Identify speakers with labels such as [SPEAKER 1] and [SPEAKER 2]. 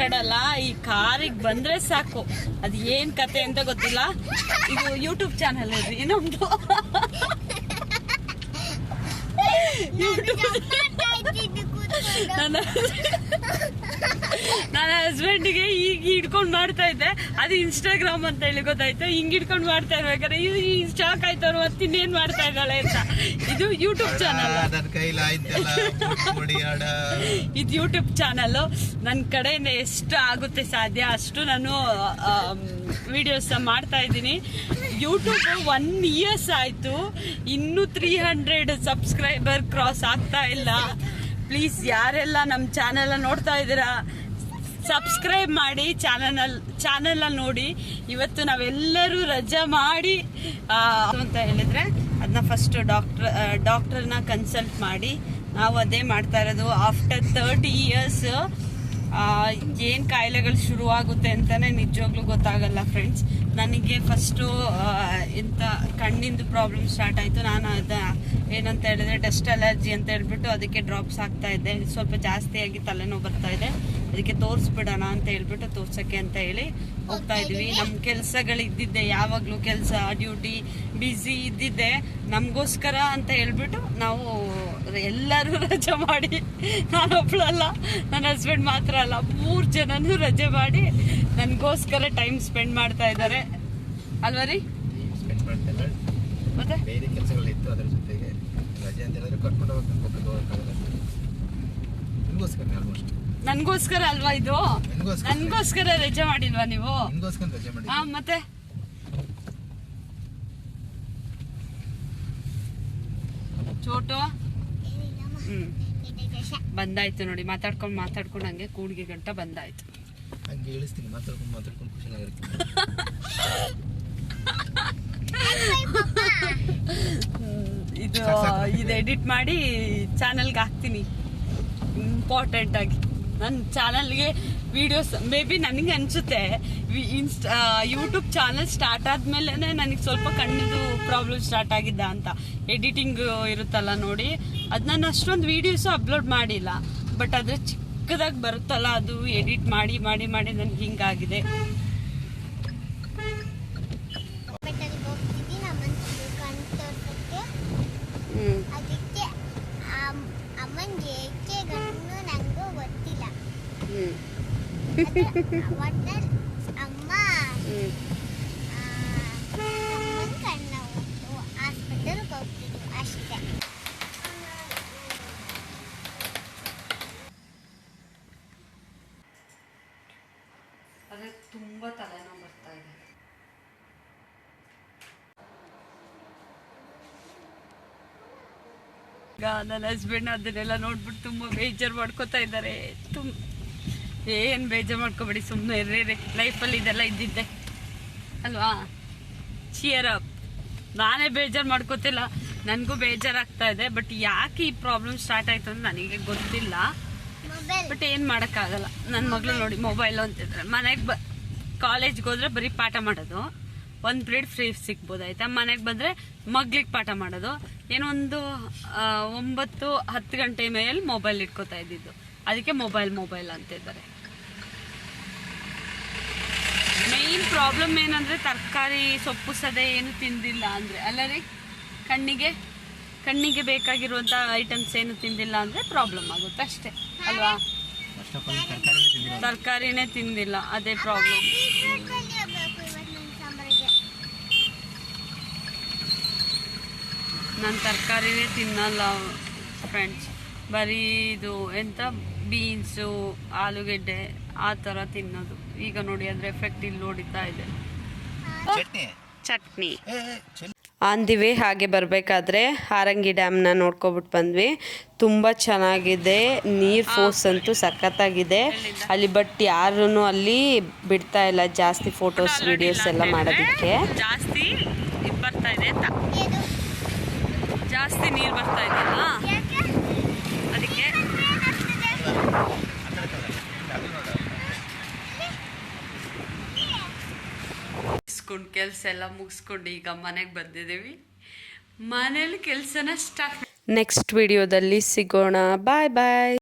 [SPEAKER 1] ಮಾತಾಡಲ್ಲ, ಈ ಕಾರಿಗೆ ಬಂದ್ರೆ ಸಾಕು. ಅದು ಏನ್ ಕತೆ ಅಂತ ಗೊತ್ತಿಲ್ಲ. ಇದು ಯೂಟ್ಯೂಬ್ ಚಾನಲ್ ಇದೆ ನಮ್ದು. ನನ್ನ ಹಸ್ಬೆಂಡ್ಗೆ ಈಗ ಹಿಡ್ಕೊಂಡ್ ಮಾಡ್ತಾ ಇದ್ದೆ, ಅದು ಇನ್ಸ್ಟಾಗ್ರಾಮ್ ಅಂತ ಹೇಳಿ ಗೊತ್ತಾಯ್ತು. ಹಿಂಗ್ ಹಿಡ್ಕೊಂಡ್ ಮಾಡ್ತಾ ಇರ್ಬೇಕಾದ್ರೆ ಈ ಶಾಕ್ ಆಯ್ತವ್ರು ಮತ್ತೆ ಇನ್ನೇನ್ ಮಾಡ್ತಾ ಇದ್ದಾಳೆ ಅಂತ. ಇದು ಯೂಟ್ಯೂಬ್ ಚಾನಲ್, ಇದು ಯೂಟ್ಯೂಬ್ ಚಾನಲ್. ನನ್ನ ಕಡೆಯಿಂದ ಎಷ್ಟು ಆಗುತ್ತೆ ಸಾಧ್ಯ ಅಷ್ಟು ನಾನು ವಿಡಿಯೋಸ್ ಮಾಡ್ತಾ ಇದ್ದೀನಿ. ಯೂಟ್ಯೂಬ್ 1 years ಆಯ್ತು, ಇನ್ನೂ 300 ಸಬ್ಸ್ಕ್ರೈಬರ್ ಕ್ರಾಸ್ ಆಗ್ತಾ ಇಲ್ಲ. ಪ್ಲೀಸ್ ಯಾರೆಲ್ಲ ನಮ್ಮ ಚಾನೆಲ್ ನೋಡ್ತಾ ಇದ್ದೀರಾ, ಸಬ್ಸ್ಕ್ರೈಬ್ ಮಾಡಿ, ಚಾನೆಲ್ ನೋಡಿ. ಇವತ್ತು ನಾವೆಲ್ಲರೂ ರಜಾ ಮಾಡಿ ಅಂತ ಹೇಳಿದ್ರೆ ಅದನ್ನ ಫಸ್ಟ್ ಡಾಕ್ಟರ್ನ ಕನ್ಸಲ್ಟ್ ಮಾಡಿ ನಾವು ಅದೇ ಮಾಡ್ತಾ ಇರೋದು. ಆಫ್ಟರ್ 30 years ಏನು ಕಾಯಿಲೆಗಳು ಶುರುವಾಗುತ್ತೆ ಅಂತಾನೆ ನಿಜವಾಗ್ಲೂ ಗೊತ್ತಾಗಲ್ಲ ಫ್ರೆಂಡ್ಸ್. ನನಗೆ ಫಸ್ಟು ಇಂಥ ಕಣ್ಣಿಂದು ಪ್ರಾಬ್ಲಮ್ ಸ್ಟಾರ್ಟ್ ಆಯಿತು. ನಾನು ಏನಂತ ಹೇಳಿದ್ರೆ ಡಸ್ಟ್ ಅಲರ್ಜಿ ಅಂತ ಹೇಳ್ಬಿಟ್ಟು ಅದಕ್ಕೆ ಡ್ರಾಪ್ಸ್ ಹಾಕ್ತಾ ಇದ್ದೆ. ಸ್ವಲ್ಪ ಜಾಸ್ತಿಯಾಗಿ ತಲೆನೋವು ಬರ್ತಾ ಇದೆ, ಅದಕ್ಕೆ ತೋರಿಸ್ಬಿಡೋಣ ಅಂತ ಹೇಳ್ಬಿಟ್ಟು ತೋರ್ಸೋಕ್ಕೆ ಅಂತ ಹೇಳಿ ಹೋಗ್ತಾ ಇದ್ವಿ. ನಮ್ಮ ಕೆಲಸಗಳು ಇದ್ದಿದ್ದೆ, ಯಾವಾಗಲೂ ಕೆಲಸ ಡ್ಯೂಟಿ ಬ್ಯುಸಿ ಇದ್ದಿದ್ದೆ. ನಮಗೋಸ್ಕರ ಅಂತ ಹೇಳ್ಬಿಟ್ಟು ನಾವು ಎಲ್ಲರೂ ರಜೆ ಮಾಡಿ, ನಾನೊಬ್ಳಲ್ಲ, ನನ್ನ ಹಸ್ಬೆಂಡ್ ಮಾತ್ರ ಅಲ್ಲ, 3 ಜನನೂ ರಜೆ ಮಾಡಿ ನನಗೋಸ್ಕರ ಟೈಮ್ ಸ್ಪೆಂಡ್ ಮಾಡ್ತಾ ಇದ್ದಾರೆ ಅಲ್ವಾ ರೀ? ಮತ್ತೆ ಬೇರೆ ಕೆಲಸಗಳಿತ್ತು, ಅದರ ಜೊತೆಗೆ ರಜೆ ಅಂತ ಹೇಳಿದ್ರೆ ಕರ್ಕೊಂಡು ಹೋಗೋಕ್ಕಾಗಲ್ಲ. ನನ್ಗೋಸ್ಕರ ಅಲ್ವಾ ಇದು? ನನ್ಗೋಸ್ಕರ ರಜೆ ಮಾಡಿಲ್ವಾ ನೀವು? ಹಾ, ಮತ್ತೆ ಚೋಟು ಬಂದಾಯ್ತು ನೋಡಿ. ಮಾತಾಡ್ಕೊಂಡು ಹಂಗೆ ಕೂಡ್ಗೆ ಗಂಟ ಬಂದಾಯ್ತು. ಹಂಗೆ ಹೇಳಿಸ್ತೀನಿ, ಮಾತಾಡ್ಕೊಂಡು ಖುಷಿಯಾಗಿರುತ್ತೆ. ಇದು ಎಡಿಟ್ ಮಾಡಿ ಚಾನಲ್ಗೆ ಹಾಕ್ತೀನಿ ಇಂಪಾರ್ಟೆಂಟ್ ಆಗಿ. ನನ್ನ ಚಾನಲ್ಗೆ ವಿಡಿಯೋಸ್ ಮೇ ಬಿ ನನಗೆ ಅನಿಸುತ್ತೆ ಯೂಟ್ಯೂಬ್ ಚಾನಲ್ ಸ್ಟಾರ್ಟ್ ಆದ್ಮೇಲೆ ನನಗೆ ಸ್ವಲ್ಪ ಕಣ್ಣಿದು ಪ್ರಾಬ್ಲಮ್ ಸ್ಟಾರ್ಟ್ ಆಗಿದ್ದ ಅಂತ. ಎಡಿಟಿಂಗ್ ಇರುತ್ತಲ್ಲ ನೋಡಿ, ಅದು ನಾನು ಅಷ್ಟೊಂದು ವಿಡಿಯೋಸು ಅಪ್ಲೋಡ್ ಮಾಡಿಲ್ಲ. ಬಟ್ ಅದ್ರ ಚಿಕ್ಕದಾಗಿ ಬರುತ್ತಲ್ಲ, ಅದು ಎಡಿಟ್ ಮಾಡಿ ಮಾಡಿ ಮಾಡಿ ನನಗೆ ಹಿಂಗಾಗಿದೆ. ಅದೇ ತುಂಬಾ ತಲೆನೋವು ಬರ್ತಾ ಇದೆ. ಈಗ ನನ್ನ ಹಸ್ಬೆಂಡ್ ಅದನ್ನೆಲ್ಲ ನೋಡ್ಬಿಟ್ಟು ತುಂಬಾ ಬೇಜಾರು ಮಾಡ್ಕೋತಾ ಇದ್ದಾರೆ. ಏನು ಬೇಜಾರು ಮಾಡ್ಕೋಬೇಡಿ, ಸುಮ್ಮನೆ ಇರ್ರಿ. ಲೈಫಲ್ಲಿ ಇದೆಲ್ಲ ಇದ್ದಿದ್ದೆ ಅಲ್ವಾ? Cheer up. ನಾನೇ ಬೇಜಾರು ಮಾಡ್ಕೋತಿಲ್ಲ, ನನಗೂ ಬೇಜಾರಾಗ್ತಾ ಇದೆ. ಬಟ್ ಯಾಕೆ ಈ ಪ್ರಾಬ್ಲಮ್ ಸ್ಟಾರ್ಟ್ ಆಯ್ತು ಅಂತ ನನಗೆ ಗೊತ್ತಿಲ್ಲ. ಬಟ್ ಏನು ಮಾಡೋಕ್ಕಾಗಲ್ಲ. ನನ್ನ ಮಗಳು ನೋಡಿ ಮೊಬೈಲು ಅಂತಿದ್ರೆ, ಮನೆಗೆ ಕಾಲೇಜ್ಗೆ ಹೋದ್ರೆ ಬರೀ ಪಾಠ ಮಾಡೋದು, 1 ಪೀರಿಯಡ್ ಫ್ರೀ ಸಿಗ್ಬೋದು ಆಯ್ತಾ. ಮನೆಗೆ ಬಂದರೆ ಮಗ್ಳಿಗೆ ಪಾಠ ಮಾಡೋದು. ಏನೋ ಒಂದು 9-10 ಗಂಟೆ ಮೇಲೆ ಮೊಬೈಲ್ ಇಟ್ಕೋತಾ ಇದ್ದಿದ್ದು, ಅದಕ್ಕೆ ಮೊಬೈಲ್ ಅಂತಿದ್ದಾರೆ. ಮೇನ್ ಪ್ರಾಬ್ಲಮ್ ಏನಂದ್ರೆ ತರಕಾರಿ ಸೊಪ್ಪು ಸದೆ ಏನು ತಿಂದಿಲ್ಲ ಅಂದ್ರೆ ಅಲ್ಲ ರೀ. ಕಣ್ಣಿಗೆ ಬೇಕಾಗಿರುವಂತ ಐಟಮ್ಸ್ ಏನು ತಿಂದಿಲ್ಲ ಅಂದ್ರೆ ಪ್ರಾಬ್ಲಮ್ ಆಗುತ್ತೆ ಅಷ್ಟೇ ಅಲ್ವಾ? ತರಕಾರಿನೇ ತಿಂದಿಲ್ಲ, ಅದೇ ಪ್ರಾಬ್ಲಮ್. ನಾನು ತರಕಾರಿನೇ ತಿನ್ನಲ್ಲ ಫ್ರೆಂಡ್ಸ್. ಬರೀ ಇದು ಎಂತ ಬೀನ್ಸು, ಆಲೂಗೆಡ್ಡೆ ಆ ಥರ ತಿನ್ನೋದು. ಈಗ ನೋಡಿ ಅದ್ರ ಎಫೆಕ್ಟ್ ಇಲ್ಲಿ ನೋಡಿತಾ ಇದೆ. Chutney on the way. ಹಾಗೆ ಬರಬೇಕಾದ್ರೆ ಹಾರಂಗಿ ಡ್ಯಾಮ್ನ ನೋಡ್ಕೊಬಿಟ್ಟು ಬಂದ್ವಿ. ತುಂಬ ಚೆನ್ನಾಗಿದೆ, ನೀರು ಫೋರ್ಸ್ ಅಂತೂ ಸಖತ್ತಾಗಿದೆ ಅಲ್ಲಿ. ಬಟ್ ಯಾರೂ ಅಲ್ಲಿ ಬಿಡ್ತಾ ಇಲ್ಲ ಜಾಸ್ತಿ ಫೋಟೋಸ್ ವಿಡಿಯೋಸ್ ಎಲ್ಲ ಮಾಡೋದಕ್ಕೆ. ಜಾಸ್ತಿ ಬರ್ತಾ ಇದೆ ಅಂತ, ಜಾಸ್ತಿ ನೀರು ಬರ್ತಾ ಇದೆಯಲ್ಲ ಅದಕ್ಕೆ. ಕೆಲಸ ಎಲ್ಲ ಮುಗಿಸ್ಕೊಂಡು ಈಗ ಮನೆಗೆ ಬಂದಿದ್ದೀವಿ. ಮನೇಲಿ ಕೆಲಸನ ಸ್ಟಾರ್ಟ್. ನೆಕ್ಸ್ಟ್ ವಿಡಿಯೋದಲ್ಲಿ ಸಿಗೋಣ. ಬಾಯ್ ಬಾಯ್.